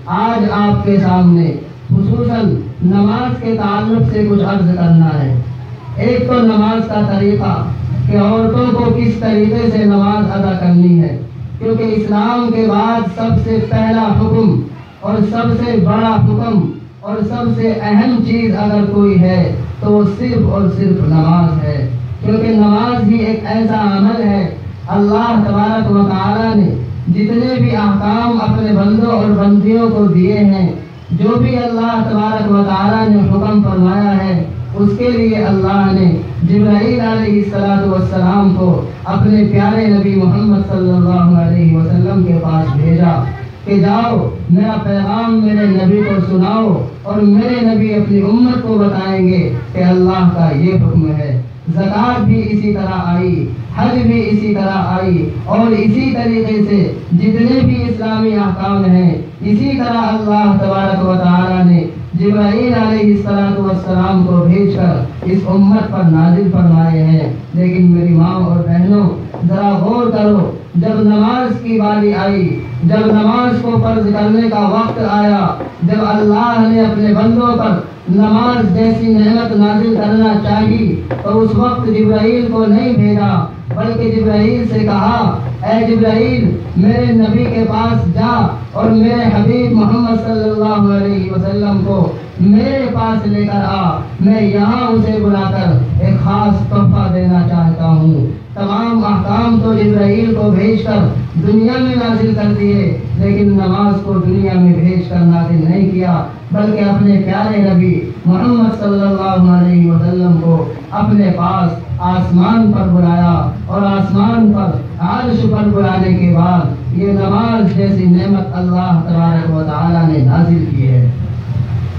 آج آپ کے سامنے خصوصاً نماز کے تعلق سے کچھ عرض کرنا ہے۔ ایک تو نماز کا طریقہ کہ عورتوں کو کس طریقے سے نماز ادا کرنی ہے، کیونکہ اسلام کے بعد سب سے پہلا حکم اور سب سے بڑا حکم اور سب سے اہم چیز اگر کوئی ہے تو وہ صرف اور صرف نماز ہے، کیونکہ نماز ہی ایک ایسا عمل ہے اللہ تبارک و تعالیٰ نے جتنے بھی احکام اپنے بندوں اور بندیوں کو دیے ہیں، جو بھی اللہ تبارک و تعالیٰ نے حکم فرمایا ہے، اس کے لیے اللہ نے جبرائیل علیہ السلام کو اپنے پیارے نبی محمد صلی اللہ علیہ وسلم کے پاس بھیجا کہ جاؤ میرا پیغام میرے نبی کو سناؤ، اور میرے نبی اپنی امت کو بتائیں گے کہ اللہ کا یہ حکم ہے۔ زکوٰۃ بھی اسی طرح آئی، حج بھی اسی طرح آئی، اور اسی طریقے سے جتنے بھی اسلامی احکام ہیں اسی طرح اللہ تبارک و تعالیٰ نے جبرائیل علیہ السلام کو بھیج کر اس امت پر نازل فرمائے ہیں۔ لیکن میری ماں اور بہنوں، ذرا غور کرو، جب نماز کی باری آئی، جب نماز کو فرض کرنے کا وقت آیا، جب اللہ نے اپنے بندوں پر نماز جیسی نعمت نازل کرنا چاہی تو اس وقت جبرائیل کو نہیں بھیجا، بلکہ جبرائیل سے کہا اے جبرائیل میرے نبی کے پاس جا اور میرے حبیب محمد صلی اللہ علیہ وسلم کو میرے پاس لے کر آ، میں یہاں اسے بلا کر ایک خاص تحفہ دینا چاہتا ہوں۔ تمام احکام تو جبرائیل کو بھیج کر دنیا میں نازل کر دیے، لیکن نماز کو دنیا میں بھیج کر نازل نہیں کیا، بلکہ اپنے پیارے نبی محمد صلی اللہ علیہ وسلم کو اپنے پاس آسمان پر بلایا، اور آسمان پر عرش پر بلانے کے بعد یہ نماز جیسی نعمت اللہ تبارک و تعالیٰ نے نازل کی ہے۔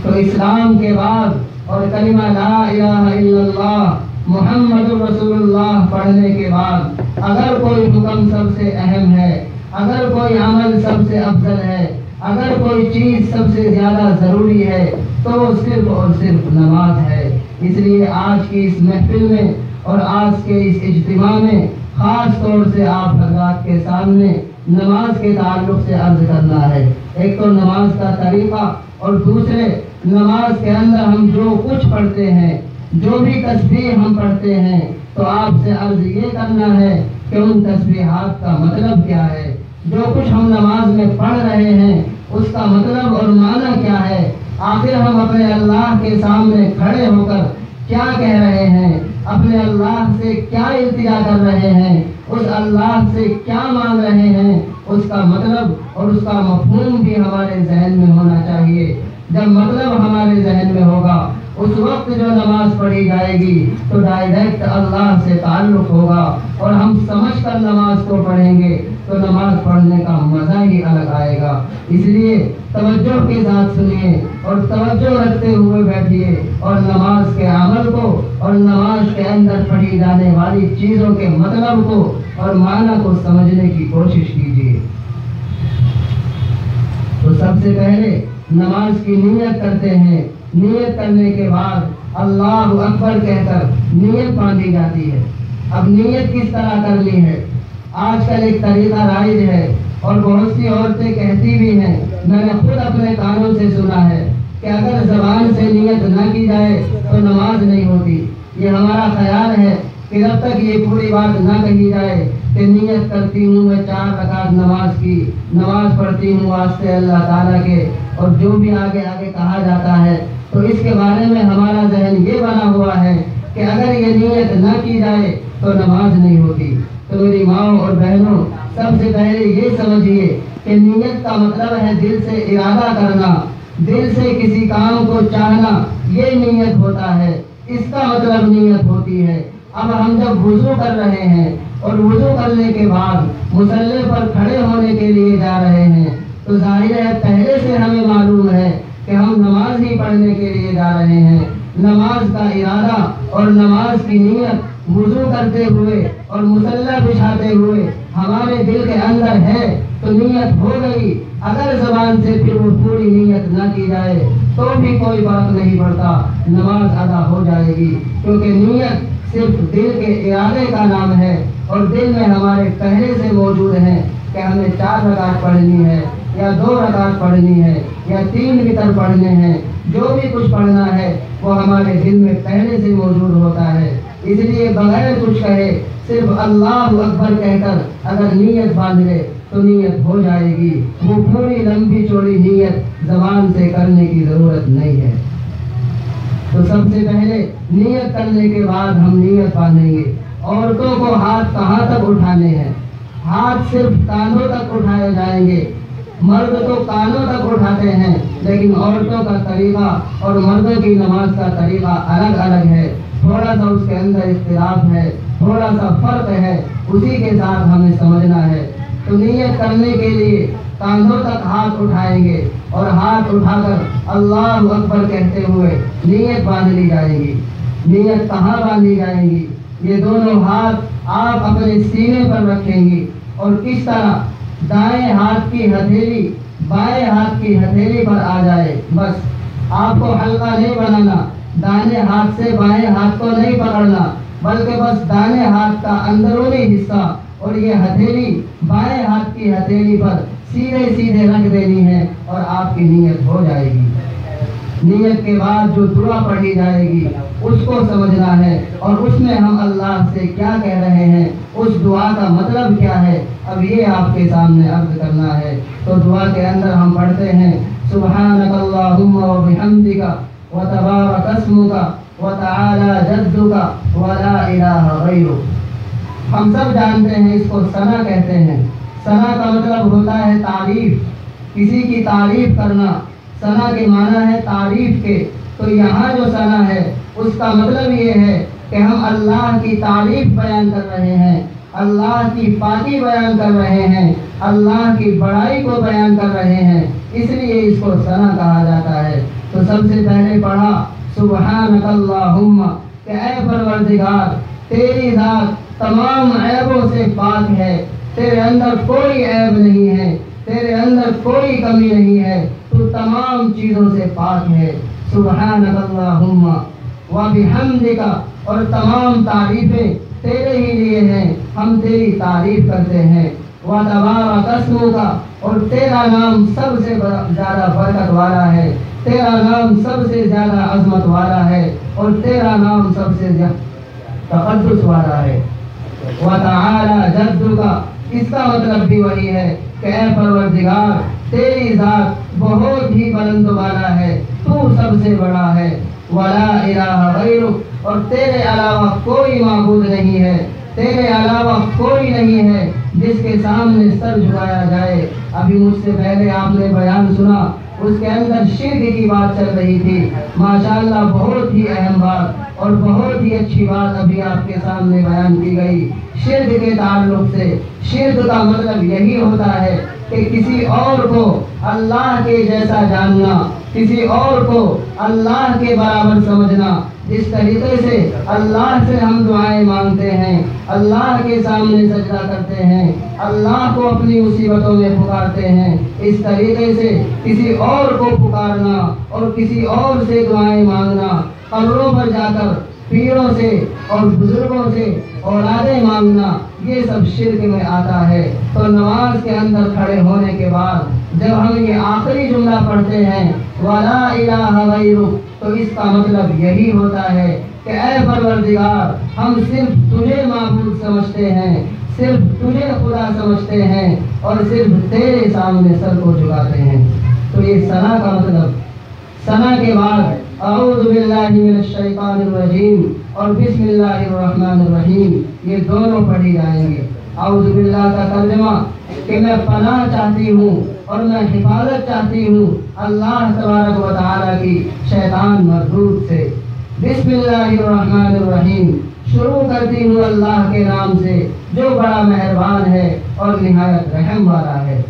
تو اسلام کے بعد اور کلمہ لا الہ الا اللہ محمد رسول اللہ پڑھنے کے بعد اگر کوئی حکم سب سے اہم ہے، اگر کوئی عمل سب سے افضل ہے، اگر کوئی چیز سب سے زیادہ ضروری ہے تو وہ صرف اور صرف نماز ہے۔ اس لیے آج کی اس محفل میں اور آج کے اس اجتماع میں خاص طور سے آپ حضرات کے سامنے نماز کے تعلق سے عرض کرنا ہے۔ ایک تو نماز کا طریقہ، اور دوسرے نماز کے اندر ہم جو کچھ پڑھتے ہیں، جو بھی تسبیح ہم پڑھتے ہیں، تو آپ سے عرض یہ کرنا ہے کہ ان تسبیحات کا مطلب کیا ہے، جو کچھ ہم نماز میں پڑھ رہے ہیں اس کا مطلب اور معنی کیا ہے، آخر ہم اپنے اللہ کے سامنے کھڑے ہو کر کیا کہہ رہے ہیں، اپنے اللہ سے کیا التجا کر رہے ہیں، اس اللہ سے کیا مانگ رہے ہیں، اس کا مطلب اور اس کا مفہوم بھی ہمارے ذہن میں ہونا چاہیے۔ جب مطلب ہمارے ذہن میں ہوگا اس وقت جو نماز پڑھی جائے گی تو ڈائریکٹ اللہ سے تعلق ہوگا، اور ہم سمجھ کر نماز کو پڑھیں گے تو نماز پڑھنے کا مزہ ہی الگ آئے گا۔ اس لیے توجہ کے ساتھ سنیے اور توجہ رکھتے ہوئے بیٹھیے، اور نماز کے عمل کو اور نماز کے اندر پڑھی جانے والی چیزوں کے مطلب کو اور معنی کو سمجھنے کی کوشش کیجیے۔ تو سب سے پہلے نماز کی نیت کرتے ہیں، نیت کرنے کے بعد اللہ اکبر کہہ کر نیت باندھی جاتی ہے۔ اب نیت کس طرح کرنی ہے؟ آج کل ایک طریقہ رائج ہے اور بہت سی عورتیں کہتی بھی ہیں، میں نے خود اپنے کانوں سے سنا ہے کہ اگر زبان سے نیت نہ کی جائے تو نماز نہیں ہوتی۔ یہ ہمارا خیال ہے کہ جب تک یہ پوری بات نہ کہی جائے کہ نیت کرتی ہوں میں 4 رکعت نماز کی، نماز پڑھتی ہوں واسطے اللہ تعالیٰ کے، اور جو بھی آگے آگے کہا جاتا ہے، تو اس کے بارے میں ہمارا ذہن یہ بنا ہوا ہے کہ اگر یہ نیت نہ کی جائے تو نماز نہیں ہوتی۔ تو میری ماں اور بہنوں، سب سے پہلے یہ سمجھیے کہ نیت کا مطلب ہے دل سے ارادہ کرنا، دل سے کسی کام کو چاہنا، یہ نیت ہوتا ہے، اس کا مطلب نیت ہوتی ہے۔ اب ہم جب وضو کر رہے ہیں اور وضو کرنے کے بعد مصلی پر کھڑے ہونے کے لیے جا رہے ہیں، تو ظاہر ہے پہلے سے ہمیں معلوم ہے کہ ہم نماز ہی پڑھنے کے لیے جا رہے ہیں۔ نماز کا ارادہ اور نماز کی نیت وضو کرتے ہوئے اور مصلی بچھاتے ہوئے ہمارے دل کے اندر ہے تو نیت ہو گئی۔ اگر زبان سے پھر وہ پوری نیت نہ کی جائے تو بھی کوئی فرق نہیں پڑتا، نماز ادا ہو جائے گی، کیونکہ نیت صرف دل کے ارادے کا نام ہے، اور دل میں ہمارے پہلے سے موجود ہے کہ ہمیں 4 رکعت پڑھنی ہے، یا 2 رکعت پڑھنی ہے یا 3 وتر پڑھنے ہیں، جو بھی کچھ پڑھنا ہے وہ ہمارے دل میں پہلے سے موجود ہوتا ہے۔ اس لیے بغیر کچھ کہے صرف اللہ اکبر کہہ کر اگر نیت باندھ لے تو نیت ہو جائے گی۔ وہ پوری لمبی چوڑی نیت زبان سے کرنے کی ضرورت نہیں ہے۔ تو سب سے پہلے نیت کرنے کے بعد ہم نیت باندھیں گے۔ عورتوں کو ہاتھ کہاں تک اٹھانے ہیں؟ ہاتھ صرف کانوں تک اٹھائے جائیں گے۔ مرد تو کانوں تک اٹھاتے ہیں، لیکن عورتوں کا طریقہ اور مردوں کی نماز کا طریقہ الگ الگ ہے۔ تھوڑا سا اس کے اندر اختلاف ہے، تھوڑا سا فرق ہے، اسی کے ساتھ ہمیں سمجھنا ہے۔ تو نیت کرنے کے لیے کاندھوں تک ہاتھ اٹھائیں گے اور ہاتھ اٹھا کر اللہ اکبر کہتے ہوئے نیت باندھ لی جائے گی۔ نیت کہاں باندھی جائے گی؟ یہ دونوں ہاتھ آپ اپنے سینے پر رکھیں گی اور کس طرح دائیں ہاتھ کی ہتھیلی بائیں ہاتھ کی ہتھیلی پر آ جائے، بس آپ کو ہلکا نہیں بنانا، دائیں ہاتھ سے بائیں ہاتھ کو نہیں پکڑنا، بلکہ بس دائیں ہاتھ کا اندرونی حصہ اور یہ ہتھیلی بائیں ہاتھ کی ہتھیلی پر سیدھے سیدھے رکھ دینی ہے اور آپ کی نیت ہو جائے گی۔ نیت کے بعد جو دعا پڑھی جائے گی اس کو سمجھنا ہے اور اس میں ہم اللہ سے کیا کہہ رہے ہیں، اس دعا کا مطلب کیا ہے، اب یہ آپ کے سامنے عرض کرنا ہے۔ تو دعا کے اندر ہم پڑھتے ہیں سبحانک اللہم و بحمدک و تبارک اسمک و تعالی جدک و لا الہ غیرک۔ ہم سب جانتے ہیں اس کو ثنا کہتے ہیں۔ ثنا کا مطلب ہوتا ہے تعریف، کسی کی تعریف کرنا۔ ثنا کے معنی ہے تعریف کے۔ تو یہاں جو ثنا ہے اس کا مطلب یہ ہے کہ ہم اللہ کی تعریف بیان کر رہے ہیں، اللہ کی پاکی بیان کر رہے ہیں، اللہ کی بڑائی کو بیان کر رہے ہیں، اس لیے اس کو ثنا کہا جاتا ہے۔ تو سب سے پہلے پڑھا سبحانک اللہم، کہ اے پروردگار تیری ذات تمام عیبوں سے پاک ہے، تیرے اندر کوئی عیب نہیں ہے، تیرے اندر کوئی کمی نہیں ہے، تو تمام چیزوں سے پاک ہے۔ سبحانک اللہم و بحمدک، اور تمام تعریفیں تیرے ہی لیے ہیں، ہم تیری تعریف کرتے ہیں۔ و تبارک اسمک، اور تیرا نام سب سے زیادہ برکت والا ہے، تیرا نام سب سے زیادہ عظمت والا ہے، اور تیرا نام سب سے زیادہ تقدس والا ہے۔ وتعالی جدک، اس کا مطلب بھی وہی ہے کہ اے پروردگار تیری ذات بہت ہی بلند والا ہے، تو سب سے بڑا ہے۔ ولا الہ غیرک، اور تیرے علاوہ کوئی معبود نہیں ہے، تیرے علاوہ کوئی نہیں ہے جس کے سامنے سر جھکایا جائے۔ ابھی مجھ سے پہلے آپ نے بیان سنا، اس کے اندر شرک کی بات چل رہی تھی۔ ماشاءاللہ بہت ہی اہم بات اور بہت ہی اچھی بات ابھی آپ کے سامنے بیان کی گئی۔ شرک کے تعلق سے، شرک کا مطلب یہی ہوتا ہے کہ کسی اور کو اللہ کے جیسا جاننا، کسی اور کو اللہ کے برابر سمجھنا۔ جس طریقے سے اللہ سے ہم دعائیں مانگتے ہیں، اللہ کے سامنے سجدہ کرتے ہیں، اللہ کو اپنی مصیبتوں میں پکارتے ہیں، اس طریقے سے کسی اور کو پکارنا اور کسی اور سے دعائیں مانگنا، قبروں پر جا کر پیروں سے اور بزرگوں سے اولادیں مانگنا، یہ سب شرک میں آتا ہے۔ تو نماز کے اندر کھڑے ہونے کے بعد جب ہم یہ آخری جملہ پڑھتے ہیں وَلَا إِلَٰهَ غَيْرُكَ، تو اس کا مطلب یہی ہوتا ہے کہ اے پروردگار ہم صرف تجھے معبود سمجھتے ہیں، صرف تجھے خدا سمجھتے ہیں اور صرف تیرے سامنے سر کو جھکاتے ہیں۔ تو یہ ثنا کا مطلب۔ ثنا کے بعد اعوذ باللہ من الشیطان الرجیم اور بسم اللہ الرحمن الرحیم، یہ دونوں پڑھی جائیں گے۔ اعوذ باللہ کا ترجمہ کہ میں پناہ چاہتی ہوں اور میں حفاظت چاہتی ہوں اللہ تبارک و تعالیٰ کی شیطان مردود سے۔ بسم اللہ الرحمن الرحیم، شروع کرتی ہوں اللہ کے نام سے جو بڑا مہربان ہے اور نہایت رحم والا ہے۔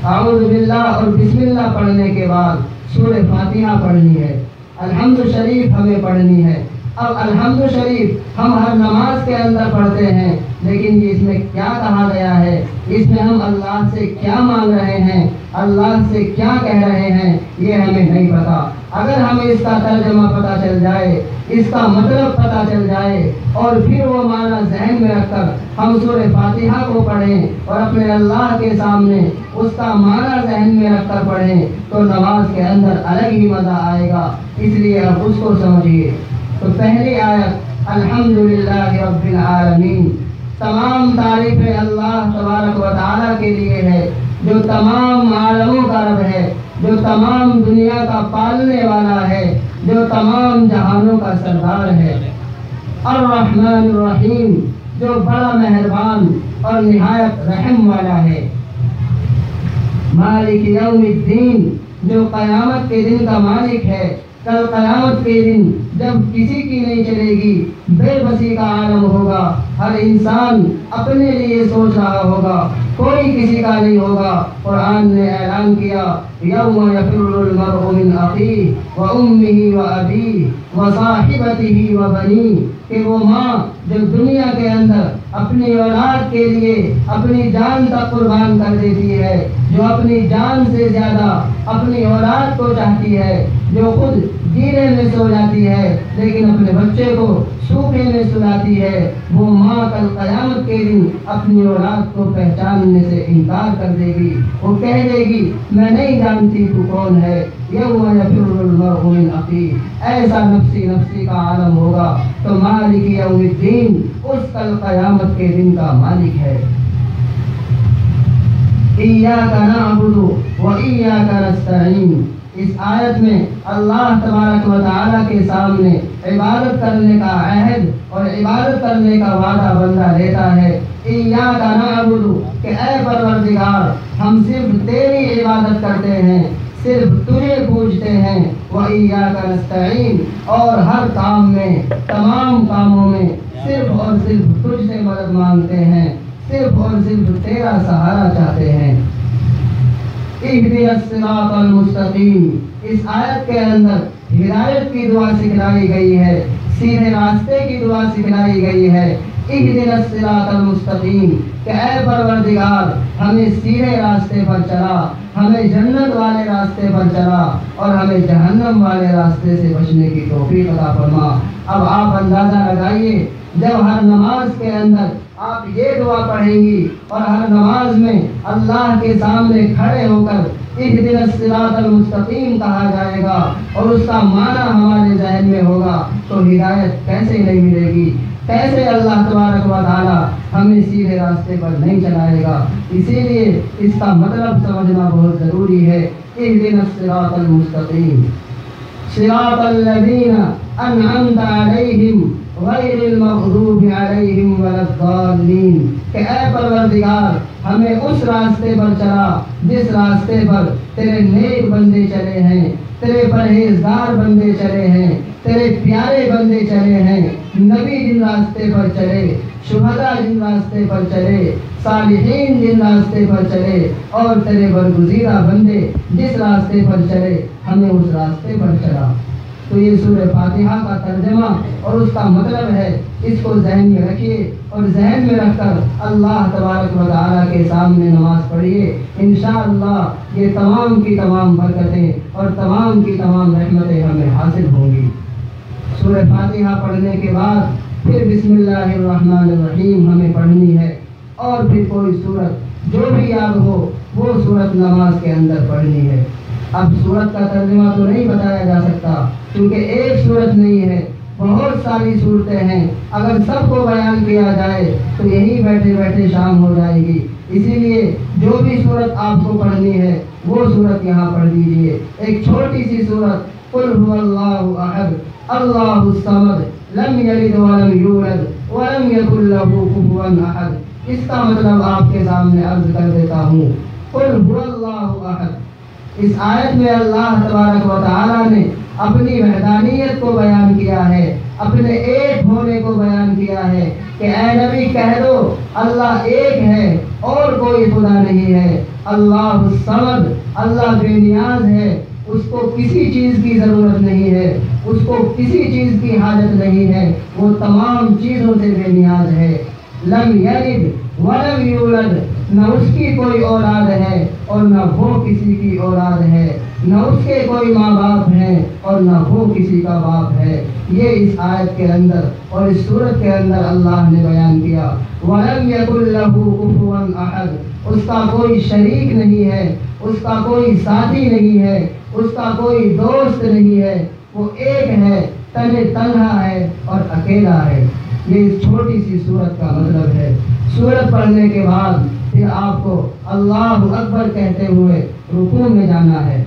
اعوذ باللہ اور بسم اللہ پڑھنے کے بعد سورہ فاتحہ پڑھنی ہے، الحمد شریف ہمیں پڑھنی ہے۔ اب الحمد شریف ہم ہر نماز کے اندر پڑھتے ہیں، لیکن اس میں کیا کہا گیا ہے، اس میں ہم اللہ سے کیا مانگ رہے ہیں، اللہ سے کیا کہہ رہے ہیں یہ ہمیں نہیں پتا۔ اگر ہمیں اس کا ترجمہ پتہ چل جائے، اس کا مطلب پتہ چل جائے اور پھر وہ معنی ذہن میں رکھ کر ہم سورہ فاتحہ کو پڑھیں اور اپنے اللہ کے سامنے اس کا معنی ذہن میں رکھ کر پڑھیں تو نماز کے اندر الگ ہی مزہ آئے گا۔ اس لیے اب اس کو سمجھیے۔ تو پہلی آیت الحمدللہ رب العالمین، تمام تعریفیں اللہ تبارک و تعالیٰ کے لیے ہے جو تمام عالموں کا رب ہے، جو تمام دنیا کا پالنے والا ہے، جو تمام جہانوں کا سردار ہے۔ الرحمن الرحیم، جو بڑا مہربان اور نہایت رحم والا ہے۔ مالک یوم الدین، جو قیامت کے دن کا مالک ہے۔ کل قیامت کے دن جب کسی کی نہیں چلے گی، بے بسی کا عالم ہوگا، ہر انسان اپنے لیے سوچ رہا ہوگا، کوئی کسی کا نہیں ہوگا۔ قرآن نے اعلان کیا یوم یفر المرء من اخیہ وامہ وابیہ وصاحبتہ وبنیہ، کہ وہ ماں جو دنیا کے اندر اپنی اولاد کے لیے اپنی جان تک قربان کر دیتی ہے، جو اپنی جان سے زیادہ اپنی اولاد کو چاہتی ہے، جو خود گیرے میں سو جاتی ہے لیکن اپنے بچے کو سوکھے میں سلاتی ہے، وہ ماں کل قیامت کے دن اپنی اولاد کو پہچاننے سے انکار کر دے گی۔ وہ کہہ دے گی میں نہیں جانتی تو کون ہے۔ یوم یفر المرء من اخیہ، ایسا نفسی نفسی کا عالم ہوگا۔ تو مالک یوم الدین اس کل قیامت کے دن کا مالک ہے۔ ایاک نعبد و ایاک نستعین، اس آیت میں اللہ تبارک و تعالیٰ کے سامنے عبادت کرنے کا عہد اور عبادت کرنے کا وعدہ بندہ لیتا ہے۔ ایاک نعبد، کہ اے پروردگار ہم صرف تیری عبادت کرتے ہیں، صرف تجھے پوجتے ہیں۔ وَإِيَّاكَ نَسْتَعِينُ، اور ہر کام میں، تمام کاموں میں صرف اور صرف تجھ سے مدد مانگتے ہیں، صرف اور صرف تیرا سہارا چاہتے ہیں۔ اہدنا الصراط المستقیم، اس آیت کے اندر ہدایت کی دعا سکھلائی گئی ہے، سیدھے راستے کی دعا سکھلائی گئی ہے۔ اہدنا الصراط المستقیم، کہ اے پروردگار ہمیں سیدھے راستے پر چلا، ہمیں جنت والے راستے پر چلا اور ہمیں جہنم والے راستے سے بچنے کی توفیق عطا فرما۔ اب آپ اندازہ لگائیے، جب ہر نماز کے اندر آپ یہ دعا پڑھیں گی اور ہر نماز میں اللہ کے سامنے کھڑے ہو کر اہدنا الصراط المستقیم کہا جائے گا اور اس کا معنی ہمارے ذہن میں ہوگا تو ہدایت کیسے نہیں ملے گی؟ کیسے اللہ تبارک و تعالی ہمیں سیدھے راستے پر نہیں چلائے گا؟ اسی لیے اس کا مطلب سمجھنا بہت ضروری ہے۔ اہدنا الصراط المستقیم صراط الذین انعمت علیہم غیر المغضوب علیہم ولا الضالین، کہ اے پروردگار ہمیں اس راستے پر چلا جس راستے پر تیرے نیک بندے چلے ہیں، تیرے پرہیزگار بندے چلے ہیں، تیرے پیارے بندے چلے ہیں، نبی جن راستے پر چلے، شہداء جن راستے پر چلے، صالحین جن راستے پر چلے اور تیرے برگزیدہ بندے جس راستے پر چلے ہمیں اس راستے پر چلا۔ تو یہ سورہ فاتحہ کا ترجمہ اور اس کا مطلب ہے، اس کو ذہن میں رکھیے اور ذہن میں رکھ کر اللہ تبارک و تعالیٰ کے سامنے نماز پڑھیے۔ انشاءاللہ یہ تمام کی تمام برکتیں اور تمام کی تمام رحمتیں ہمیں حاصل ہوں گی۔ سورہ فاتحہ پڑھنے کے بعد پھر بسم اللہ الرحمن الرحیم ہمیں پڑھنی ہے اور پھر کوئی سورت جو بھی یاد ہو وہ سورت نماز کے اندر پڑھنی ہے۔ اب سورت کا ترجمہ تو نہیں بتایا جا سکتا کیونکہ ایک سورت نہیں ہے، بہت ساری صورتیں ہیں، اگر سب کو بیان کیا جائے تو یہی بیٹھے بیٹھے شام ہو جائے گی۔ اسی لیے جو بھی صورت آپ کو پڑھنی ہے وہ صورت یہاں پڑھ دیجیے۔ ایک چھوٹی سی صورت قل هو اللہ احد اللہ الصمد لم یلد ولم یولد ولم یکن له کفوا احد، اس کا مطلب آپ کے سامنے عرض کر دیتا ہوں۔ قل هو اللہ احد، اس آیت میں اللہ تبارک و تعالیٰ نے اپنی وحدانیت کو بیان کیا ہے، اپنے ایک ہونے کو بیان کیا ہے کہ اے نبی کہہ دو اللہ ایک ہے اور کوئی خدا نہیں ہے۔ اللہ الصمد، اللہ بے نیاز ہے، اس کو کسی چیز کی ضرورت نہیں ہے، اس کو کسی چیز کی حاجت نہیں ہے، وہ تمام چیزوں سے بے نیاز ہے۔ لم یلد ولم یولد، نہ اس کی کوئی اولاد ہے اور نہ وہ کسی کی اولاد ہے، نہ اس کے کوئی ماں باپ ہیں اور نہ وہ کسی کا باپ ہے۔ یہ اس آیت کے اندر اور اس سورت کے اندر اللہ نے بیان کیا۔ وَلَمْ يَكُنْ لَهُ كُفُوًا أَحَدٌ، اس کا کوئی شریک نہیں ہے، اس کا کوئی ساتھی نہیں ہے، اس کا کوئی دوست نہیں ہے، وہ ایک ہے، تنہا ہے اور اکیلا ہے۔ یہ اس چھوٹی سی سورت کا مطلب ہے۔ سورت پڑھنے کے بعد پھر آپ کو اللہ اکبر کہتے ہوئے رکوع میں جانا ہے۔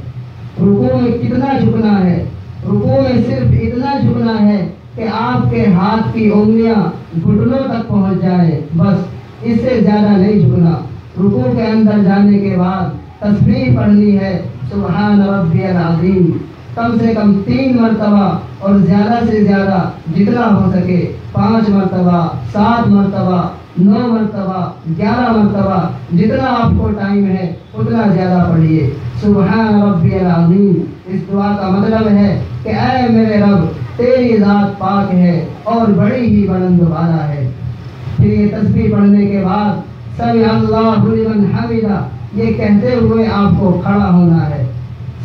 رکوع میں کتنا جھکنا ہے؟ رکوع میں صرف اتنا جھکنا ہے کہ آپ کے ہاتھ کی انگلیاں گھٹنوں تک پہنچ جائیں، بس اس سے زیادہ نہیں جھکنا۔ رکوع کے اندر جانے کے بعد تسبیح پڑھنی ہے، سبحان ربی العظیم، کم سے کم 3 مرتبہ اور زیادہ سے زیادہ جتنا ہو سکے 5 مرتبہ، 7 مرتبہ، 9 مرتبہ، 11 مرتبہ، جتنا آپ کو ٹائم ہے اتنا زیادہ پڑھیے سبحان ربی العظیم۔ اس دعا کا مطلب ہے کہ اے میرے رب، تیری ذات پاک ہے اور بڑی ہی بلند بالا ہے۔ پھر یہ تسبیح پڑھنے کے بعد سمع اللہ لمن حمدہ، یہ کہتے ہوئے آپ کو کھڑا ہونا ہے۔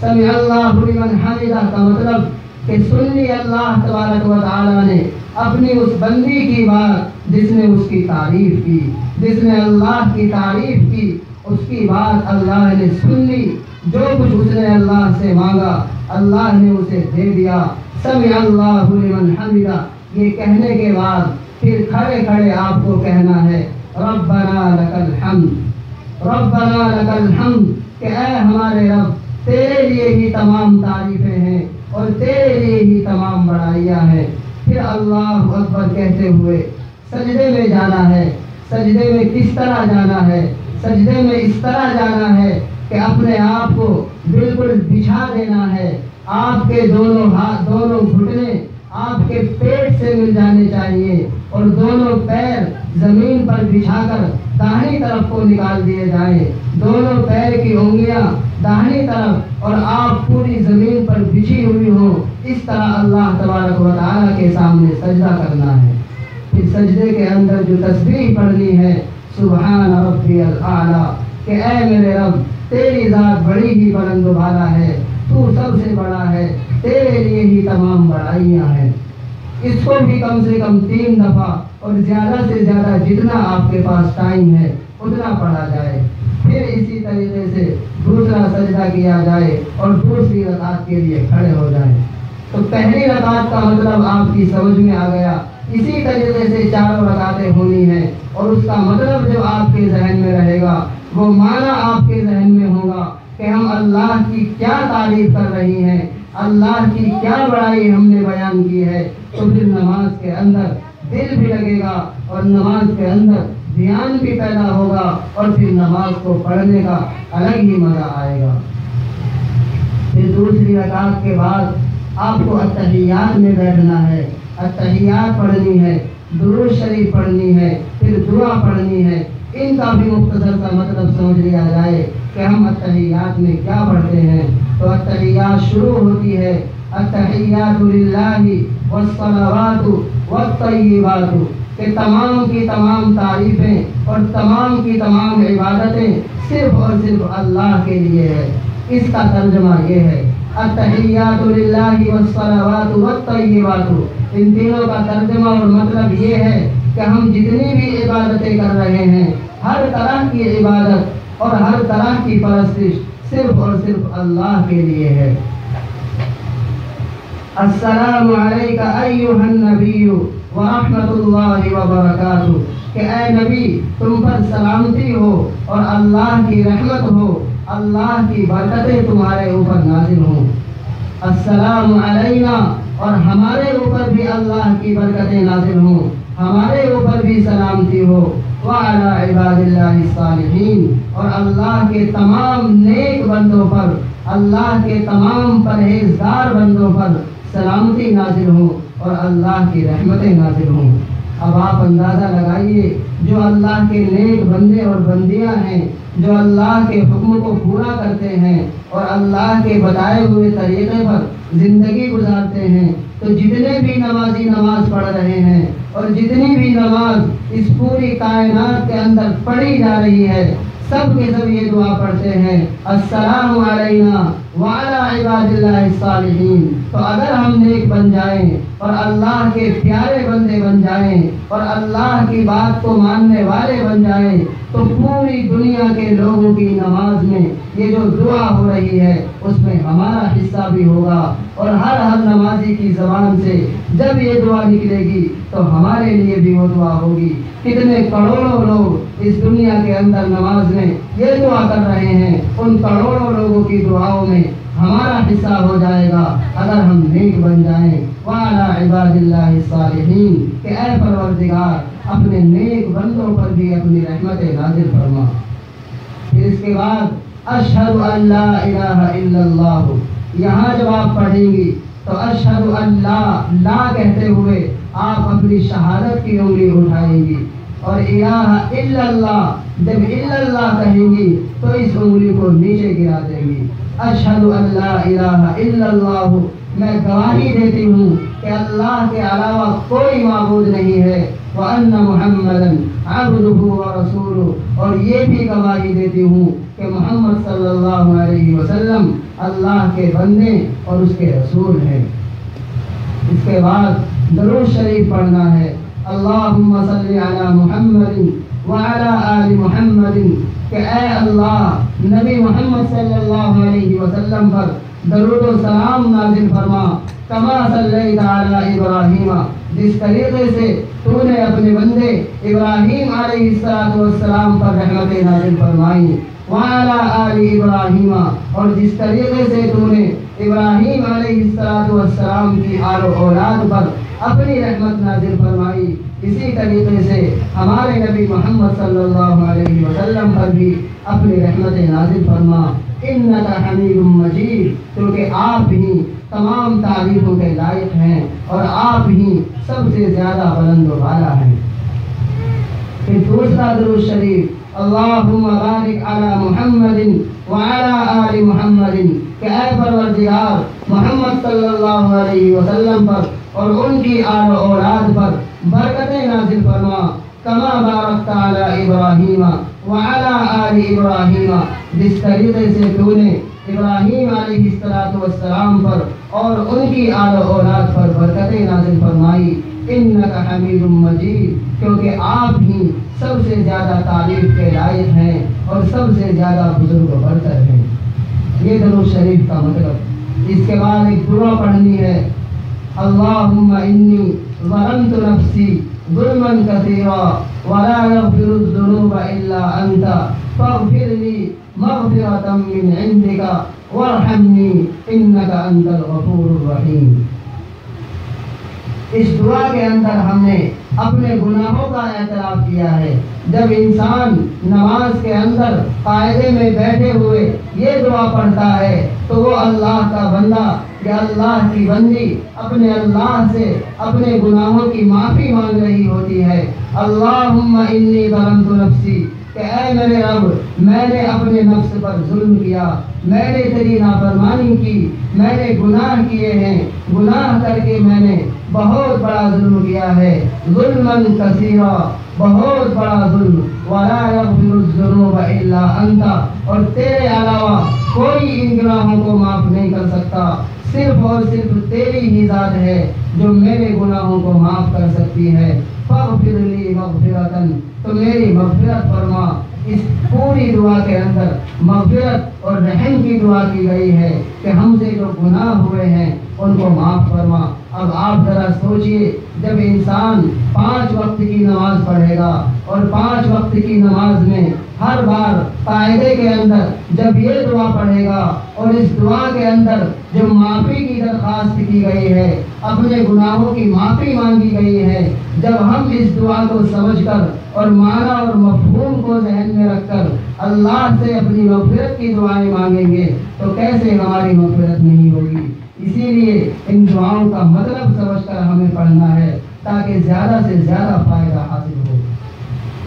سمع اللہ لمن حمدہ کا مطلب کہ سن لی اللہ تبارک و تعالی نے اپنی اس بندی کی بات جس نے اس کی تعریف کی، جس نے اللہ کی تعریف کی، اس کی بات اللہ نے سن لی۔ جو کچھ اس نے اللہ سے مانگا اللہ نے اسے دے دیا۔ سمع اللہ لمن حمدہ، یہ کہنے کے بعد پھر کھڑے کھڑے آپ کو کہنا ہے ربنا لک الحمد، ربنا لک الحمد، کہ اے ہمارے رب، تیرے لیے ہی تمام تعریفیں ہیں اور تیرے لیے ہی تمام بڑائیاں ہیں۔ پھر اللہ اکبر کہتے ہوئے سجدے میں جانا ہے۔ سجدے میں کس طرح جانا ہے؟ سجدے میں اس طرح جانا ہے کہ اپنے آپ کو بالکل بچھا دینا ہے۔ آپ کے دونوں ہاتھ، دونوں گھٹنے آپ کے پیٹ سے مل جانے چاہیے اور دونوں پیر زمین پر بچھا کر داہنی طرف کو نکال دیے جائیں۔ دونوں پیر کی انگلیاں داہنی طرف اور آپ پوری زمین پر بچھی ہوئی ہوں، اس طرح اللہ تبارک و تعالیٰ کے سامنے سجدہ کرنا ہے۔ پھر سجدے کے اندر جو تسبیح پڑھنی ہے سبحان ربی الاعلیٰ، کہ اے میرے رب، تیری ذات بڑی ہی بلند و بالا ہے، تو سب سے بڑا ہے، تیرے لیے ہی تمام بڑائیاں ہیں۔ اس کو بھی کم سے کم 3 دفعہ اور زیادہ سے زیادہ جتنا آپ کے پاس ٹائم ہے اتنا پڑھا جائے۔ پھر اسی طریقے سے دوسرا سجدہ کیا جائے اور دوسری رکعت کے لیے کھڑے ہو جائیں۔ تو پہلی رکعت کا مطلب آپ کی سمجھ میں آ گیا۔ اسی طریقے سے 4 رکعتیں ہونی ہیں اور اس کا مطلب جو آپ کے ذہن میں رہے گا، وہ معنی آپ کے ذہن میں ہوگا کہ ہم اللہ کی کیا تعریف کر رہی ہیں، اللہ کی کیا بڑائی ہم نے بیان کی ہے۔ تو پھر نماز کے اندر دل بھی لگے گا اور نماز کے اندر دھیان بھی پیدا ہوگا اور پھر نماز کو پڑھنے کا الگ ہی مزہ آئے گا۔ پھر دوسری رکعت کے بعد آپ کو اتحیات میں بیٹھنا ہے، اتحیات پڑھنی ہے، درود شریف پڑھنی ہے، پھر دعا پڑھنی ہے۔ ان کا بھی مختصر کا مطلب سمجھ لیا جائے کہ ہم اتحیات میں کیا پڑھتے ہیں۔ تو اتحیات شروع ہوتی ہے التحیات للہ والصلوات والطیبات، کہ تمام کی تمام تعریفیں اور تمام کی تمام عبادتیں صرف اور صرف اللہ کے لیے ہے۔ اس کا ترجمہ یہ ہے التحیات للہ والصلوات والطیبات، ان تینوں کا ترجمہ اور مطلب یہ ہے کہ ہم جتنی بھی عبادتیں کر رہے ہیں، ہر طرح کی عبادت اور ہر طرح کی پرستش صرف اور صرف اللہ کے لیے ہے۔ السلام علیکہ ایھا النبی ورحمۃ اللہ وبرکاتہ، کہ اے نبی، تم پر سلامتی ہو اور اللہ کی رحمت ہو، اللہ کی برکتیں تمہارے اوپر نازل ہوں۔ السلام علینا، اور ہمارے اوپر بھی اللہ کی برکتیں نازل ہوں، ہمارے اوپر بھی سلامتی ہو۔ وعلی عباد اللہ الصالحین، اور اللہ کے تمام نیک بندوں پر، اللہ کے تمام پرہیزگار بندوں پر سلامتی نازل ہو اور اللہ کی رحمتیں نازل ہوں۔ اب آپ اندازہ لگائیے، جو اللہ کے نیک بندے اور بندیاں ہیں، جو اللہ کے حکم کو پورا کرتے ہیں اور اللہ کے بتائے ہوئے طریقے پر زندگی گزارتے ہیں، تو جتنے بھی نمازی نماز پڑھ رہے ہیں اور جتنی بھی نماز اس پوری کائنات کے اندر پڑھی جا رہی ہے، سب کے سب یہ دعا پڑھتے ہیں السلام علینا وعلی عباد اللہ الصالحین۔ تو اگر ہم نیک بن جائیں اور اللہ کے پیارے بندے بن جائیں اور اللہ کی بات کو ماننے والے بن جائیں تو پوری دنیا کے لوگوں کی نماز میں یہ جو دعا ہو رہی ہے اس میں ہمارا حصہ بھی ہوگا، اور ہر نمازی کی زبان سے جب یہ دعا نکلے گی تو ہمارے لیے بھی وہ دعا ہوگی۔ کتنے کروڑوں لوگ اس دنیا کے اندر نماز میں یہ دعا کر رہے ہیں، ان کروڑوں لوگوں کی دعاؤں میں ہمارا حصہ ہو جائے گا اگر ہم نیک بن جائیں۔ وعلی عباد اللہ الصالحین، کہ اے پروردگار اپنے نیک بندوں پر بھی اپنی رحمت نازل فرما۔ پھر اس کے بعد اشہد ان لا الہ الا اللہ، یہاں جب آپ پڑھیں گی تو اشہد ان لا کہتے ہوئے آپ اپنی شہادت کی انگلی اٹھائیں گی، اور الہ الا اللہ جب الا اللہ کہیں گی تو اس انگلی کو نیچے گرا دیں گی۔ اشہد ان لا الہ الا اللہ، میں گواہی دیتی ہوں کہ اللہ کے علاوہ کوئی معبود نہیں ہے، وَأَنَّ مُحَمَّدًا عَبْدُهُ وَرَسُولُهُ، اور یہ بھی گواہی دیتی ہوں کہ محمد صلی اللہ علیہ وسلم اللہ کے بندے اور اس کے رسول ہیں۔ اس کے بعد درود شریف پڑھنا ہے، اللہم صلی علی محمد وعلی آل محمد، کہ اے اللہ نبی محمد صلی اللہ علیہ وسلم پر درود و سلام نازل فرما، کما صلیت علی ابراہیم، جس طریقے سے تو نے اپنے بندے ابراہیم علیہ السلام پر رحمت نازل فرمائی، وعلی آل ابراہیم، اور جس طریقے سے تو نے ابراہیم علیہ السلام کی آل و اولاد پر اپنی رحمت نازل فرمائی، اسی طریقے سے ہمارے نبی محمد صلی اللہ علیہ وسلم پر بھی اپنی رحمت نازل فرما۔ انک حمید مجید، کیونکہ آپ ہی تمام تعریفوں کے لائق ہیں اور آپ ہی سب سے زیادہ بلند و بالا ہیں۔ پھر دوسرا درود شریف، اللہم بارک علی محمد وعلی آل محمد، کہ اے پروردگار محمد صلی اللہ علیہ وسلم پر اور ان کی آل و اولاد پر برکتیں نازل فرما، کما بارکت علی ابراہیم وعلی آل ابراہیم، جس طریقے سے تو نے ابراہیم علیہ السلام پر اور ان کی آل و اولاد پر برکتیں نازل فرمائی۔ انک حمید مجید، کیونکہ آپ ہی سب سے زیادہ تعریف کے لائق ہیں اور سب سے زیادہ بزرگ و برتر ہیں۔ یہ درود شریف کا مطلب۔ اس کے بعد ایک دعا پڑھنی ہے، اللہم انی ظلمت نفسی ظلما کثیرا ولا یغفر الذنوب الا انت فاغفر لی مغفرۃ من عندک وارحمنی انک انت الغفور الرحیم۔ اس دعا کے اندر ہم نے اپنے گناہوں کا اعتراف کیا ہے۔ جب انسان نماز کے اندر قاعدے میں بیٹھے ہوئے یہ دعا پڑھتا ہے تو وہ اللہ کا بندہ یا اللہ کی بندی اپنے اللہ سے اپنے گناہوں کی معافی مانگ رہی ہوتی ہے۔ اللہم انی ظلمت نفسی، کہ اے میرے رب میں نے اپنے نفس پر ظلم کیا، میں نے تیری نافرمانی کی، میں نے گناہ کیے ہیں، گناہ کر کے میں نے بہت بڑا ظلم کیا ہے، ظلما کثیرا، بہت بڑا ظلم، ولا یغفر الذنوب الا انت، اور تیرے علاوہ کوئی ان گناہوں کو معاف نہیں کر سکتا، صرف اور صرف تیری ہی ذات ہے جو میرے گناہوں کو معاف کر سکتی ہے۔ فاغفر لی مغفرۃ، تو میری مغفرت فرما۔ اس پوری دعا کے اندر مغفرت اور رحم کی دعا کی گئی ہے کہ ہم سے جو گناہ ہوئے ہیں ان کو معاف فرما۔ اب آپ ذرا سوچئے، جب انسان 5 وقت کی نماز پڑھے گا اور 5 وقت کی نماز میں ہر بار قاعدے کے اندر جب یہ دعا پڑھے گا اور اس دعا کے اندر جو معافی کی درخواست کی گئی ہے، اپنے گناہوں کی معافی مانگی گئی ہے، جب ہم اس دعا کو سمجھ کر اور معنی اور مفہوم کو ذہن میں رکھ کر اللہ سے اپنی مغفرت کی دعائیں مانگیں گے تو کیسے ہماری مغفرت نہیں ہوگی۔ اسی لیے ان دعاؤں کا مطلب سمجھ کر ہمیں پڑھنا ہے تاکہ زیادہ سے زیادہ فائدہ حاصل ہو۔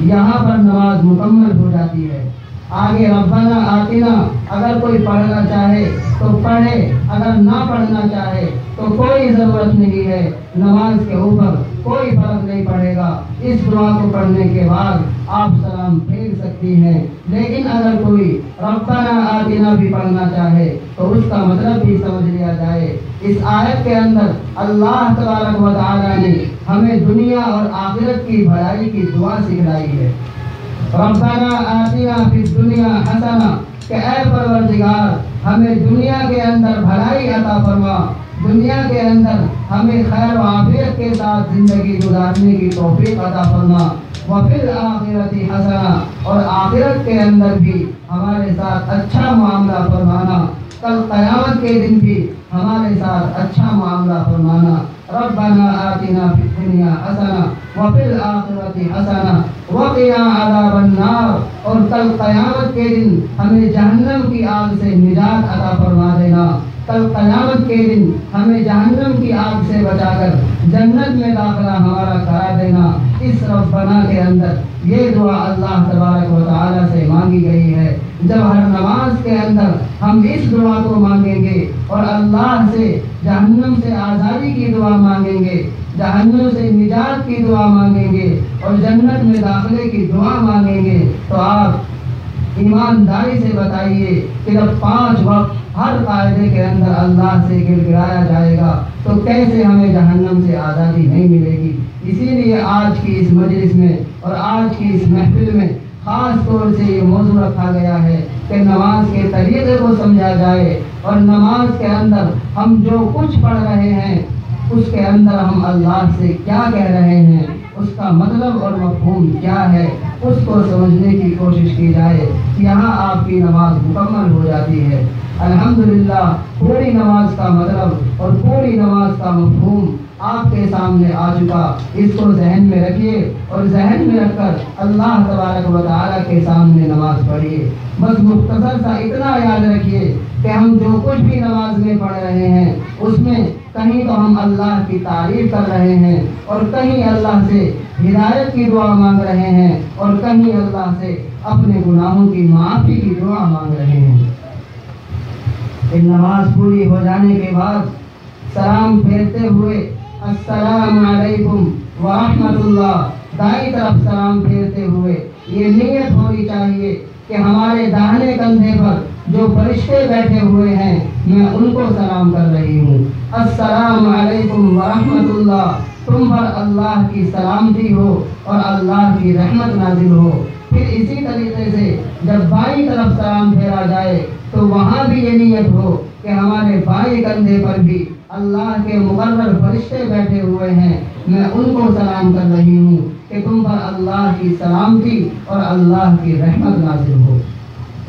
یہاں پر نماز مکمل ہو جاتی ہے۔ آگے ربنا آتنا اگر کوئی پڑھنا چاہے تو پڑھے، اگر نہ پڑھنا چاہے تو کوئی ضرورت نہیں ہے، نماز کے اوپر کوئی فرق نہیں پڑے گا۔ اس دعا کو پڑھنے کے بعد آپ سلام پھیر سکتی ہیں، لیکن اگر کوئی ربنا آتنا بھی پڑھنا چاہے تو اس کا مطلب بھی سمجھ لیا جائے۔ اس آیت کے اندر اللہ تبارک و تعالیٰ نے ہمیں دنیا اور آخرت کی بھلائی کی دعا سکھلائی ہے۔ ربنا آتنا فی الدنیا حسنہ، کہ اے پروردگار ہمیں دنیا کے اندر بھلائی عطا فرما، دنیا کے اندر ہمیں خیر و عافیت کے ساتھ زندگی گزارنے کی توفیق عطا فرما، وفی الآخرۃ حسنہ، اور آخرت کے اندر بھی ہمارے ساتھ اچھا معاملہ فرمانا، کل قیامت کے دن بھی ہمارے ساتھ اچھا معاملہ فرمانا۔ ربنا آتنا فی الدنیا حسنہ وفی الآخرۃ حسنہ وقنا عذاب النار، اور کل قیامت کے دن ہمیں جہنم کی آگ سے نجات عطا فرما دینا، کل قیامت کے دن ہمیں جہنم کی آگ سے بچا کر جنت میں داخلہ ہمارا کرا دینا۔ اس ربنا کے اندر یہ دعا اللہ تبارک و تعالیٰ سے مانگی گئی ہے۔ جب ہر نماز کے اندر ہم اس دعا کو مانگیں گے اور اللہ سے جہنم سے آزادی کی دعا مانگیں گے، جہنم سے نجات کی دعا مانگیں گے اور جنت میں داخلے کی دعا مانگیں گے، تو آپ ایمانداری سے بتائیے کہ جب 5 وقت ہر قاعدے کے اندر اللہ سے گر گرایا جائے گا تو کیسے ہمیں جہنم سے آزادی نہیں ملے گی۔ اسی لیے آج کی اس مجلس میں اور آج کی اس محفل میں خاص طور سے یہ موضوع رکھا گیا ہے کہ نماز کے طریقے کو سمجھا جائے، اور نماز کے اندر ہم جو کچھ پڑھ رہے ہیں اس کے اندر ہم اللہ سے کیا کہہ رہے ہیں، اس کا مطلب اور مفہوم کیا ہے، اس کو سمجھنے کی کوشش کی جائے، یہاں آپ کی نماز مکمل ہو جاتی ہے۔ الحمدللہ پوری نماز کا مطلب اور پوری نماز کا مفہوم آپ کے سامنے آ چکا، اس کو ذہن میں رکھیے اور ذہن میں رکھ کر اللہ تبارک و تعالیٰ کے سامنے نماز پڑھیے۔ بس مختصر سا اتنا یاد رکھیے کہ ہم جو کچھ بھی نماز میں پڑھ رہے ہیں اس میں کہیں تو ہم اللہ کی تعریف کر رہے ہیں اور کہیں اللہ سے ہدایت کی دعا مانگ رہے ہیں اور کہیں اللہ سے اپنے گناہوں کی معافی کی دعا مانگ رہے ہیں۔ نماز پوری ہو جانے کے بعد سلام پھیرتے ہوئے السلام علیکم ورحمۃ اللہ، دائیں طرف سلام پھیرتے ہوئے یہ نیت ہونی چاہیے کہ ہمارے داہنے کندھے پر جو فرشتے بیٹھے ہوئے ہیں میں ان کو سلام کر رہی ہوں۔ السلام علیکم ورحمۃ اللہ، تم پر اللہ کی سلامتی ہو اور اللہ کی رحمت نازل ہو۔ پھر اسی طریقے سے جب بائیں طرف سلام پھیرا جائے تو وہاں بھی یہ نیت ہو کہ ہمارے بائیں کندھے پر بھی اللہ کے مقرر فرشتے بیٹھے ہوئے ہیں، میں ان کو سلام کر رہی ہوں کہ تم پر اللہ کی سلامتی اور اللہ کی رحمت نازل ہو۔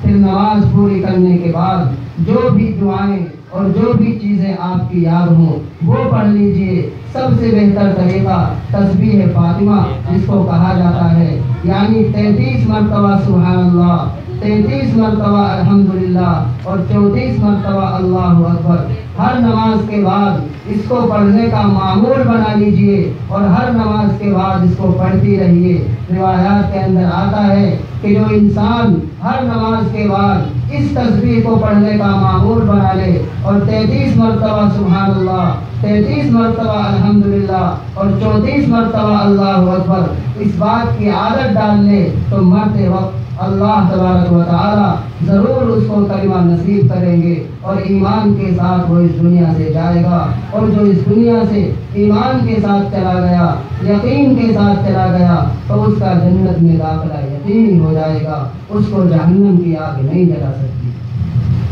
پھر نماز پوری کرنے کے بعد جو بھی دعائیں اور جو بھی چیزیں آپ کی یاد ہوں وہ پڑھ لیجئے۔ سب سے بہتر طریقہ تسبیح فاطمہ جس کو کہا جاتا ہے، یعنی 33 مرتبہ سبحان اللہ، 33 مرتبہ الحمدللہ اور 34 مرتبہ اللہ اکبر۔ ہر نماز کے بعد اس کو پڑھنے کا معمول بنا لیجئے اور ہر نماز کے بعد اس کو پڑھتی رہیے۔ روایات کے اندر آتا ہے کہ جو انسان ہر نماز کے بعد اس تسبیح کو پڑھنے کا معمول بنا لے اور 33 مرتبہ سبحان اللہ، 33 مرتبہ الحمدللہ اور 34 مرتبہ اللہ اکبر اس بات کی عادت ڈال لے تو مرتے وقت اللہ تبارک و تعالی ضرور اس کو کلمہ نصیب کریں گے اور ایمان کے ساتھ وہ اس دنیا سے جائے گا، اور جو اس دنیا سے ایمان کے ساتھ چلا گیا، یقین کے ساتھ چلا گیا تو اس کا جنت میں داخلہ یقینی ہو جائے گا، اس کو جہنم کی آگ نہیں جلا سکتی۔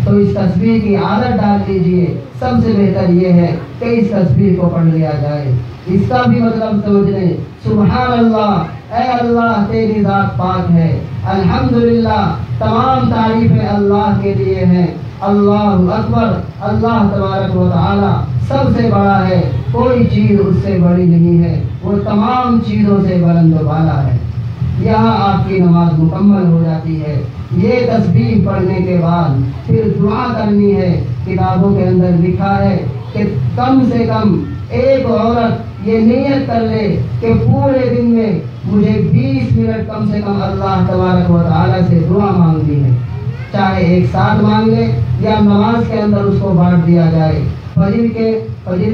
تو اس تسبیح کی عادت ڈال لیجئے۔ سب سے بہتر یہ ہے کہ اس تسبیح کو پڑھ لیا جائے۔ اس کا بھی مطلب سمجھ لیں، سبحان اللہ، اے اللہ تیری ذات پاک ہے، الحمدللہ تمام تعریفیں اللہ کے لیے ہیں، اللہ اکبر، اللہ تبارک و تعالی سب سے بڑا ہے، کوئی چیز اس سے بڑی نہیں ہے، وہ تمام چیزوں سے بلند و بالا ہے۔ یہاں آپ کی نماز مکمل ہو جاتی ہے۔ یہ تسبیح پڑھنے کے بعد پھر دعا کرنی ہے۔ کتابوں کے اندر لکھا ہے کہ کم سے کم ایک عورت یہ نیت کر لے کہ پورے دن میں مجھے 20 منٹ کم سے کم اللہ تبارک و تعالیٰ سے دعا مانگنی ہے، چاہے ایک ساتھ مانگ لے یا نماز کے اندر اس کو بانٹ دیا جائے۔ فجر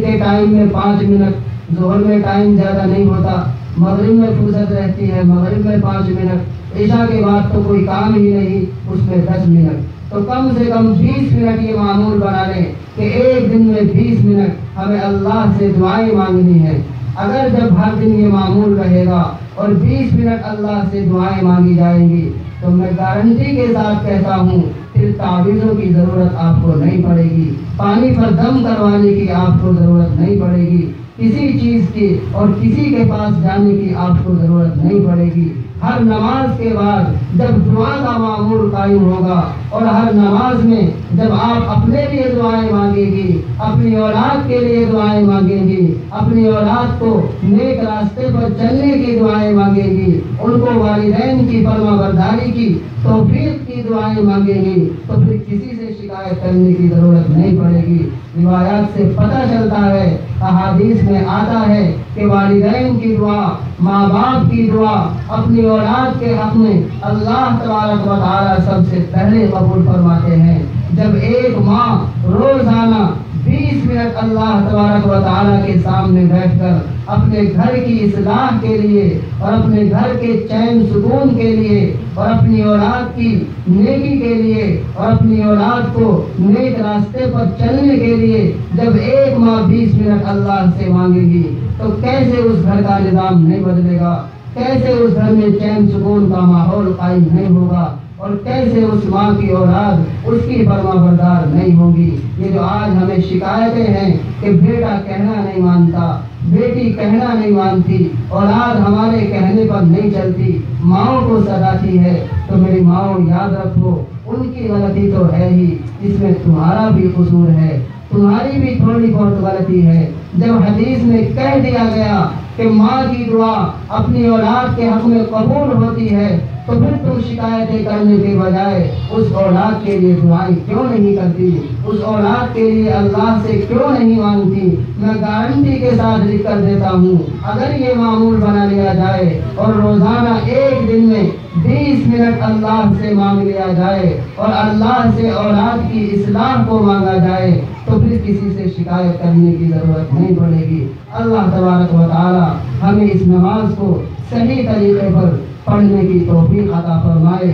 کے ٹائم میں 5 منٹ، ظہر میں ٹائم زیادہ نہیں ہوتا، مغرب میں فرصت رہتی ہے، مغرب میں 5 منٹ، عشاء کے بعد تو کوئی کام ہی نہیں، اس میں 10 منٹ، تو کم سے کم 20 منٹ یہ معمول بنا لیں کہ ایک دن میں 20 منٹ ہمیں اللہ سے دعائیں مانگنی ہیں۔ اگر جب ہر دن یہ معمول رہے گا اور 20 منٹ اللہ سے دعائیں مانگی جائیں گی تو میں گارنٹی کے ساتھ کہتا ہوں پھر تعویذوں کی ضرورت آپ کو نہیں پڑے گی، پانی پر دم کروانے کی آپ کو ضرورت نہیں پڑے گی، کسی چیز کی اور کسی کے پاس جانے کی آپ کو ضرورت نہیں پڑے گی۔ ہر نماز کے بعد جب دعا کا معمول قائم ہوگا اور ہر نماز میں جب آپ اپنے لیے دعائیں مانگیں گی، اپنی اولاد کے لیے دعائیں مانگیں گی، اپنی اولاد کو نیک راستے پر چلنے کی دعائیں مانگیں گی، ان کو والدین کی فرما برداری کی توفیق کی دعائیں مانگیں گی، تو پھر کسی سے شکایت کرنے کی ضرورت نہیں پڑے گی۔ روایات سے پتہ چلتا ہے، احادیث میں آتا ہے کہ والدین کی دعا، ماں باپ کی دعا اپنی اولاد کے حق میں اللہ تبارک و تعالی سب سے پہلے قبول فرماتے ہیں۔ جب ایک ماں روزانہ 20 منٹ اللہ تبارک و تعالی کے سامنے بیٹھ کر اپنے گھر کی اصلاح کے لیے اور اپنے گھر کے چین سکون کے لیے اور اپنی اولاد کی نیکی کے لیے اور اپنی اولاد کو نیک راستے پر چلنے کے لیے جب ایک ماں 20 منٹ اللہ سے مانگے گی تو کیسے اس گھر کا نظام نہیں بدلے گا، کیسے اس گھر میں چین سکون کا ماحول قائم نہیں ہوگا، اور کیسے اس ماں کی اولاد اس کی فرما بردار نہیں ہوگی۔ یہ جو آج ہمیں شکایتیں ہیں کہ بیٹا کہنا نہیں مانتا، بیٹی کہنا نہیں مانتی، اولاد ہمارے کہنے پر نہیں چلتی، ماؤں کو سداتی ہے، تو میری ماؤں یاد رکھو ان کی غلطی تو ہے ہی، اس میں تمہارا بھی قصور ہے، تمہاری بھی تھوڑی بہت غلطی ہے۔ جب حدیث میں کہہ دیا گیا کہ ماں کی دعا اپنی اولاد کے حق میں قبول ہوتی ہے تو پھر تم شکایتیں کرنے کے بجائے اس اولاد کے لیے دعائیں کیوں نہیں کرتی، اس اولاد کے لیے اللہ سے کیوں نہیں مانگتی؟ میں گارنٹی کے ساتھ لکھ کر دیتا ہوں، اگر یہ معمول بنا لیا جائے اور روزانہ ایک دن میں 20 منٹ اللہ سے مانگ لیا جائے اور اللہ سے اولاد کی اصلاح کو مانگا جائے تو پھر کسی سے شکایت کرنے کی ضرورت نہیں پڑے گی۔ اللہ تبارک و تعالی ہمیں اس نماز کو صحیح طریقے پر پڑھنے کی توفیق عطا فرمائے۔